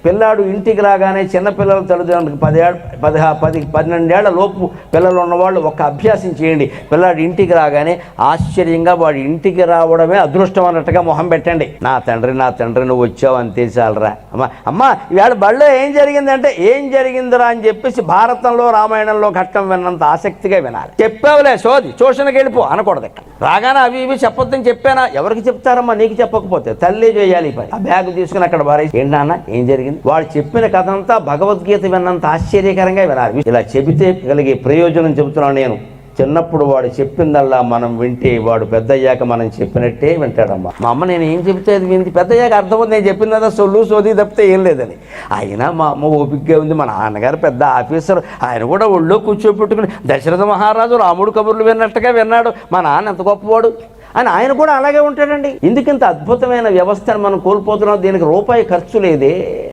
పిల్లాడు ఇంటికి రాగానే చిన్నపిల్లల తల్లిదండ్రులకు 12 లోపు పిల్లలు ఉన్నవాళ్ళు ఒక అభ్యాసం చేయండి. పిల్లాడు ఇంటికి రాగానే ఆశ్చర్యంగా వాడి ఇంటికి రావడమే అదృష్టం అన్నట్టుగా మొహం పెట్టండి. నా తండ్రి నువ్వు వచ్చావు అంతే చాలరా. అమ్మ ఇవాళ బడిలో ఏం జరిగిందంటే ఏం జరిగిందిరా అని చెప్పేసి భారతంలో రామాయణంలో ఘట్టం విన్నంత ఆసక్తిగా వినాలి. చెప్పావులే సోది ట్యూషన్కి వెళ్ళిపో అనకూడదు. ఇక్కడ రాగానే అవి ఇవి చెప్పొద్దని చెప్పానా? ఎవరికి చెప్తారమ్మా? నీకు చెప్పకపోతే తల్లి చేయాలి పని. ఆ బ్యాగ్ తీసుకుని అక్కడ బారేసి ఏంటి నాన్న ఏం జరిగింది? వాడు చెప్పిన కథ అంతా భగవద్గీత విన్నంత ఆశ్చర్యకరంగా వినాలి. ఇలా చెబితే కలిగే ప్రయోజనం చెబుతున్నాను నేను. చిన్నప్పుడు వాడు చెప్పిందల్లా మనం వింటే వాడు పెద్దయ్యాక మనం చెప్పినట్టే వింటాడమ్మా. మా అమ్మ నేను ఏం చెబితే అది వింది, పెద్దయ్యాక అర్థమవుతుంది నేను చెప్పిందా సోది తప్పితే ఏం లేదని. అయినా మా అమ్మ ఓపికగా ఉంది. మా నాన్నగారు పెద్ద ఆఫీసర్, ఆయన కూడా ఒళ్ళో కూర్చోపెట్టుకుని దశరథ మహారాజు రాముడు కబుర్లు విన్నట్టుగా విన్నాడు. మా నాన్న ఎంత గొప్పవాడు అని ఆయన కూడా అలాగే ఉంటాడండి. ఎందుకింత అద్భుతమైన వ్యవస్థను మనం కోల్పోతున్నాం? దీనికి రూపాయి ఖర్చు లేదే.